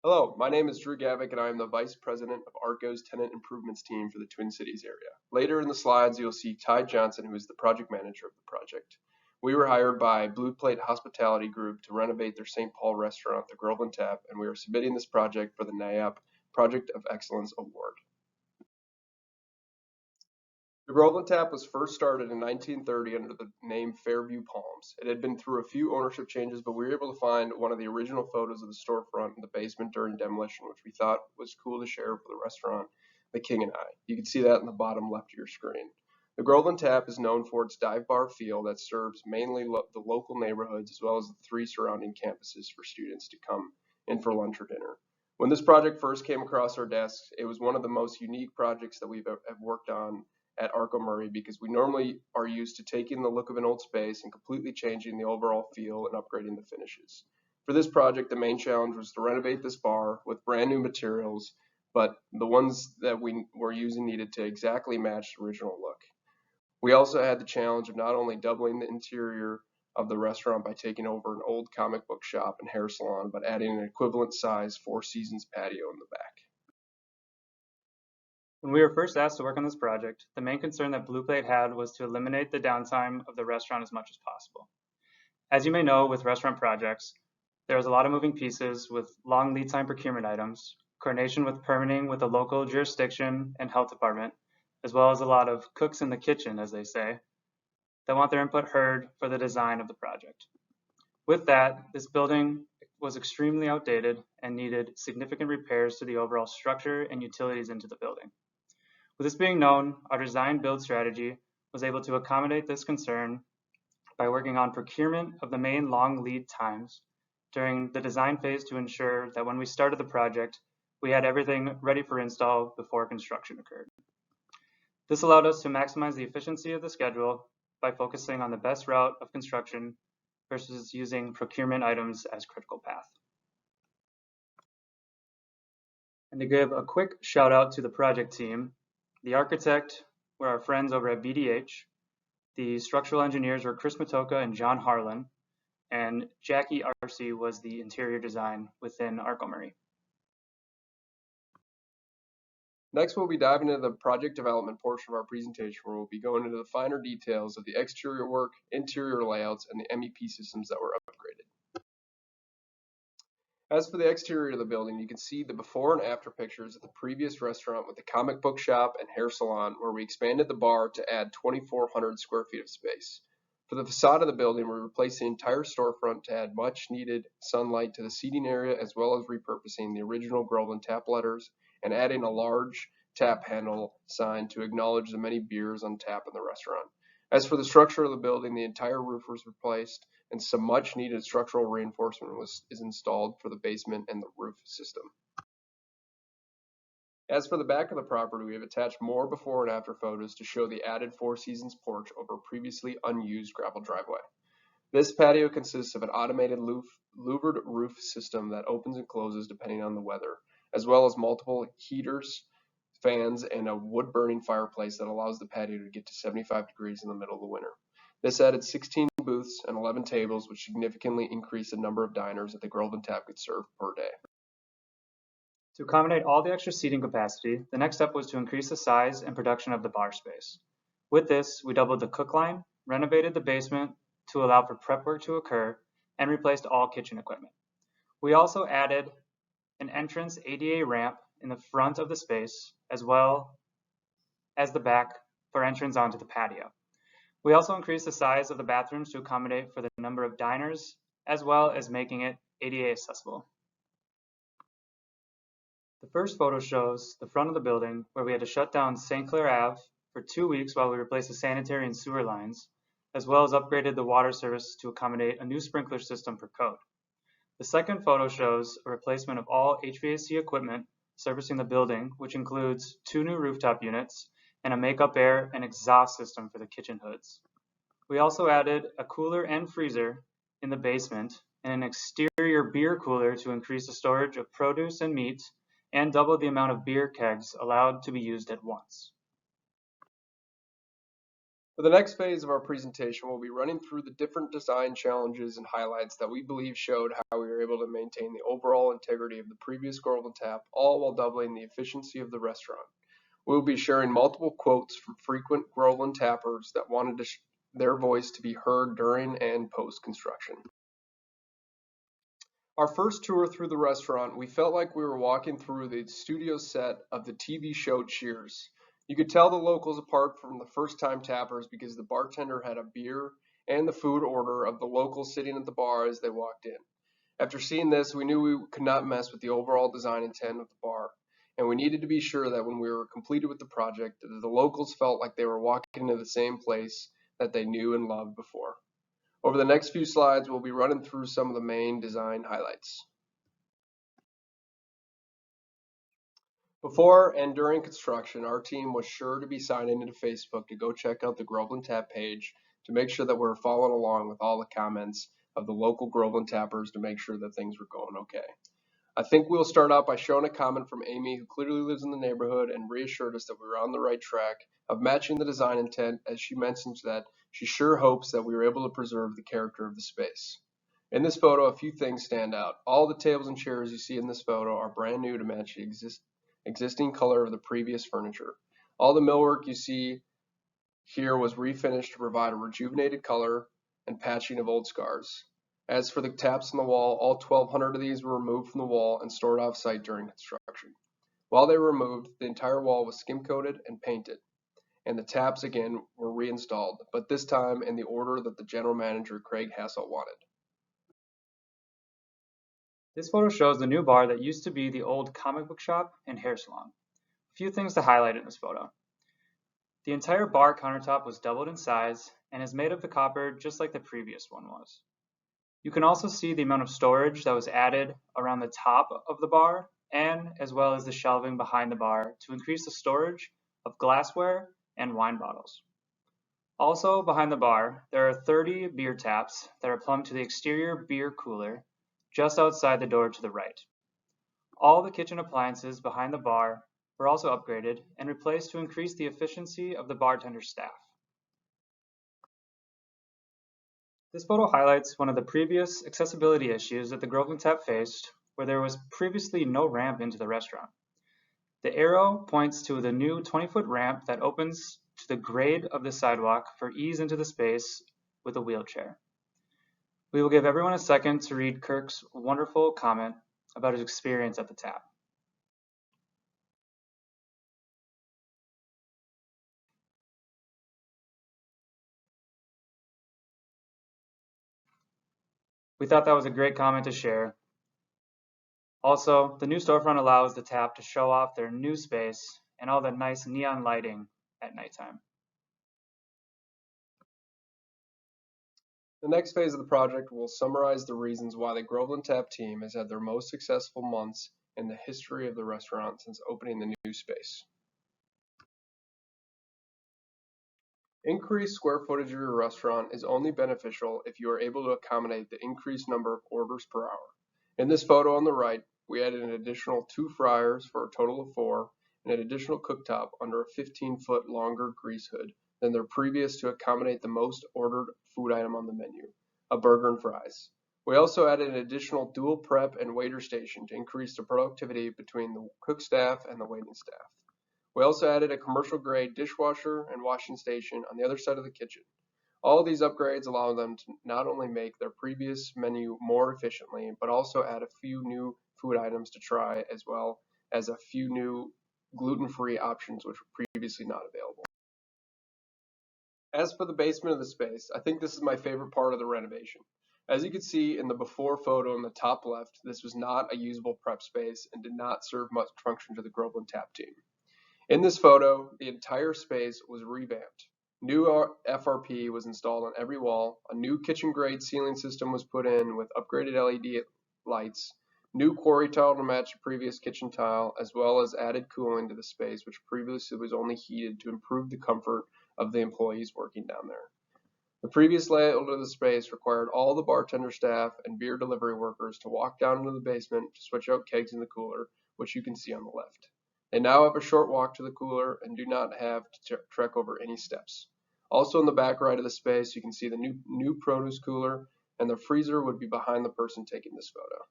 Hello, my name is Drew Gavick and I am the Vice President of ARCO's Tenant Improvements team for the Twin Cities area. Later in the slides, you'll see Ty Johnson, who is the project manager of the project. We were hired by Blue Plate Hospitality Group to renovate their St. Paul restaurant, the Groveland Tap, and we are submitting this project for the NAIOP Project of Excellence Award. The Groveland Tap was first started in 1930 under the name Fairview Palms. It had been through a few ownership changes, but we were able to find one of the original photos of the storefront in the basement during demolition, which we thought was cool to share for the restaurant, The King and I. You can see that in the bottom left of your screen. The Groveland Tap is known for its dive bar feel that serves mainly the local neighborhoods as well as the 3 surrounding campuses for students to come in for lunch or dinner. When this project first came across our desks, it was one of the most unique projects that we've worked on at ARCO Murray because we normally are used to taking the look of an old space and completely changing the overall feel and upgrading the finishes. For this project, the main challenge was to renovate this bar with brand new materials, but the ones that we were using needed to exactly match the original look. We also had the challenge of not only doubling the interior of the restaurant by taking over an old comic book shop and hair salon, but adding an equivalent size Four Seasons patio in the back. When we were first asked to work on this project, the main concern that Blue Plate had was to eliminate the downtime of the restaurant as much as possible. As you may know, with restaurant projects, there's a lot of moving pieces with long lead time procurement items, coordination with permitting with the local jurisdiction and health department, as well as a lot of cooks in the kitchen, as they say, that want their input heard for the design of the project. With that, this building was extremely outdated and needed significant repairs to the overall structure and utilities into the building. With this being known, our design build strategy was able to accommodate this concern by working on procurement of the main long lead times during the design phase to ensure that when we started the project, we had everything ready for install before construction occurred. This allowed us to maximize the efficiency of the schedule by focusing on the best route of construction versus using procurement items as critical path. And to give a quick shout out to the project team, the architect were our friends over at BDH. The structural engineers were Chris Matoka and John Harlan, and Jackie Arce was the interior design within ARCO Murray. Next, we'll be diving into the project development portion of our presentation where we'll be going into the finer details of the exterior work, interior layouts, and the MEP systems that were upgraded. As for the exterior of the building, you can see the before and after pictures of the previous restaurant with the comic book shop and hair salon, where we expanded the bar to add 2,400 square feet of space. For the facade of the building, we replaced the entire storefront to add much needed sunlight to the seating area, as well as repurposing the original Groveland tap letters and adding a large tap handle sign to acknowledge the many beers on tap in the restaurant. As for the structure of the building, the entire roof was replaced and some much needed structural reinforcement is installed for the basement and the roof system. As for the back of the property, we have attached more before and after photos to show the added Four Seasons porch over a previously unused gravel driveway. This patio consists of an automated louvered roof system that opens and closes depending on the weather, as well as multiple heaters, fans, and a wood-burning fireplace that allows the patio to get to 75 degrees in the middle of the winter. This added 16 booths and 11 tables, which significantly increased the number of diners that the Groveland Tap could serve per day. To accommodate all the extra seating capacity, the next step was to increase the size and production of the bar space. With this, we doubled the cook line, renovated the basement to allow for prep work to occur, and replaced all kitchen equipment. We also added an entrance ADA ramp in the front of the space, as well as the back for entrance onto the patio. We also increased the size of the bathrooms to accommodate for the number of diners, as well as making it ADA accessible. The first photo shows the front of the building where we had to shut down St. Clair Ave for 2 weeks while we replaced the sanitary and sewer lines, as well as upgraded the water service to accommodate a new sprinkler system per code. The second photo shows a replacement of all HVAC equipment servicing the building, which includes 2 new rooftop units and a makeup air and exhaust system for the kitchen hoods. We also added a cooler and freezer in the basement and an exterior beer cooler to increase the storage of produce and meat and double the amount of beer kegs allowed to be used at once. For For the next phase of our presentation, we'll be running through the different design challenges and highlights that we believe showed how we were able to maintain the overall integrity of the previous Groveland tap, all while doubling the efficiency of the restaurant. We'll be sharing multiple quotes from frequent Groveland tappers that wanted their voice to be heard during and post-construction. Our first tour through the restaurant, we felt like we were walking through the studio set of the TV show Cheers. You could tell the locals apart from the first-time tappers because the bartender had a beer and the food order of the locals sitting at the bar as they walked in. After seeing this, we knew we could not mess with the overall design intent of the bar, and we needed to be sure that when we were completed with the project, that the locals felt like they were walking into the same place that they knew and loved before. Over the next few slides, we'll be running through some of the main design highlights. Before and during construction, our team was sure to be signing into Facebook to go check out the Groveland Tap page to make sure that we're following along with all the comments of the local Groveland tappers to make sure that things were going okay. I think we'll start out by showing a comment from Amy, who clearly lives in the neighborhood and reassured us that we were on the right track of matching the design intent, as she mentions that she sure hopes that we were able to preserve the character of the space. In this photo, a few things stand out. All the tables and chairs you see in this photo are brand new to match the existing color of the previous furniture. All the millwork you see here was refinished to provide a rejuvenated color and patching of old scars. As for the taps on the wall, all 1,200 of these were removed from the wall and stored off-site during construction. While they were removed, the entire wall was skim-coated and painted, and the taps again were reinstalled, but this time in the order that the general manager, Craig Hassel, wanted. This photo shows the new bar that used to be the old comic book shop and hair salon. A few things to highlight in this photo. The entire bar countertop was doubled in size and is made of the copper just like the previous one was. You can also see the amount of storage that was added around the top of the bar and as well as the shelving behind the bar to increase the storage of glassware and wine bottles. Also behind the bar, there are 30 beer taps that are plumbed to the exterior beer cooler just outside the door to the right. All the kitchen appliances behind the bar were also upgraded and replaced to increase the efficiency of the bartender staff. This photo highlights one of the previous accessibility issues that the Groveland Tap faced, where there was previously no ramp into the restaurant. The arrow points to the new 20-foot ramp that opens to the grade of the sidewalk for ease into the space with a wheelchair. We will give everyone a second to read Kirk's wonderful comment about his experience at the tap. We thought that was a great comment to share. Also, the new storefront allows the tap to show off their new space and all the nice neon lighting at nighttime. The next phase of the project will summarize the reasons why the Groveland Tap team has had their most successful months in the history of the restaurant since opening the new space. Increased square footage of your restaurant is only beneficial if you are able to accommodate the increased number of orders per hour. In this photo on the right, we added an additional 2 fryers for a total of 4 and an additional cooktop under a 15-foot longer grease hood than their previous to accommodate the most ordered food item on the menu, a burger and fries. We also added an additional dual prep and waiter station to increase the productivity between the cook staff and the waiting staff. We also added a commercial-grade dishwasher and washing station on the other side of the kitchen. All of these upgrades allow them to not only make their previous menu more efficiently, but also add a few new food items to try, as well as a few new gluten-free options which were previously not available. As for the basement of the space, I think this is my favorite part of the renovation. As you can see in the before photo in the top left, this was not a usable prep space and did not serve much function to the Groveland Tap team. In this photo, the entire space was revamped. New FRP was installed on every wall, a new kitchen-grade ceiling system was put in with upgraded LED lights, new quarry tile to match the previous kitchen tile, as well as added cooling to the space, which previously was only heated to improve the comfort of the employees working down there. The previous layout of the space required all the bartender staff and beer delivery workers to walk down into the basement to switch out kegs in the cooler, which you can see on the left. They now have a short walk to the cooler and do not have to trek over any steps. Also in the back right of the space, you can see the new produce cooler, and the freezer would be behind the person taking this photo.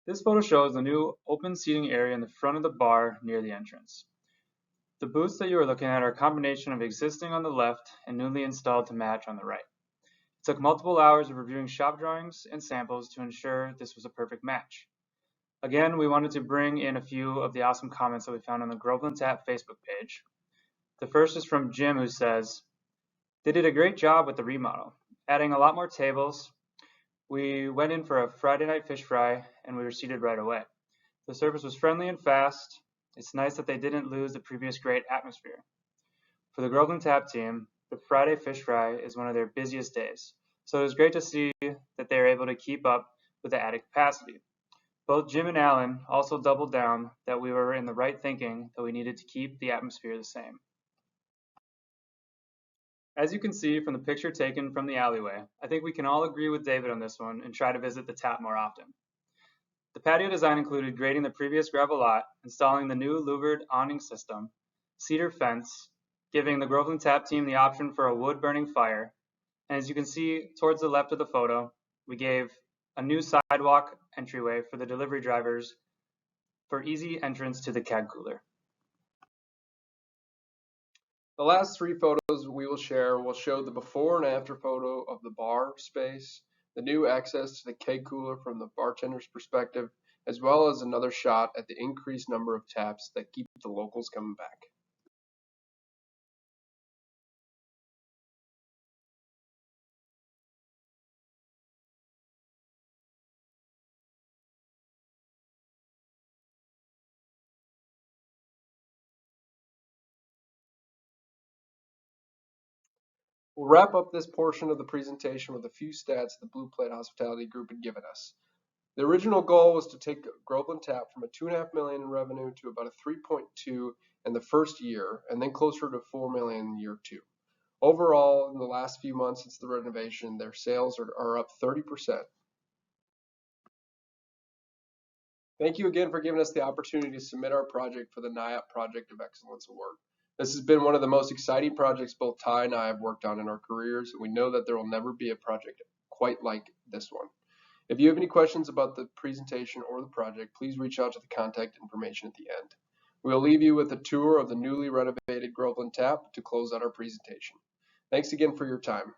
This photo shows the new open seating area in the front of the bar near the entrance. The booths that you are looking at are a combination of existing on the left and newly installed to match on the right. It took multiple hours of reviewing shop drawings and samples to ensure this was a perfect match. Again, we wanted to bring in a few of the awesome comments that we found on the Groveland Tap Facebook page. The first is from Jim, who says, "They did a great job with the remodel, adding a lot more tables. We went in for a Friday night fish fry and we were seated right away. The service was friendly and fast. It's nice that they didn't lose the previous great atmosphere. For the Groveland Tap team, the Friday fish fry is one of their busiest days, so it was great to see that they are able to keep up with the added capacity. Both Jim and Alan also doubled down that we were in the right thinking that we needed to keep the atmosphere the same." As you can see from the picture taken from the alleyway, I think we can all agree with David on this one and try to visit the tap more often. The patio design included grading the previous gravel lot, installing the new louvered awning system, cedar fence, giving the Groveland Tap team the option for a wood-burning fire, and as you can see towards the left of the photo, we gave a new sidewalk entryway for the delivery drivers for easy entrance to the keg cooler. The last three photos we will share will show the before and after photo of the bar space, the new access to the keg cooler from the bartender's perspective, as well as another shot at the increased number of taps that keep the locals coming back. We'll wrap up this portion of the presentation with a few stats the Blue Plate Hospitality Group had given us. The original goal was to take Groveland Tap from a $2.5 million in revenue to about a 3.2 in the first year, and then closer to 4 million in year two. Overall, in the last few months since the renovation, their sales are up 30%. Thank you again for giving us the opportunity to submit our project for the NAIOP Project of Excellence Award. This has been one of the most exciting projects both Ty and I have worked on in our careers, and we know that there will never be a project quite like this one. If you have any questions about the presentation or the project, please reach out to the contact information at the end. We'll leave you with a tour of the newly renovated Groveland Tap to close out our presentation. Thanks again for your time.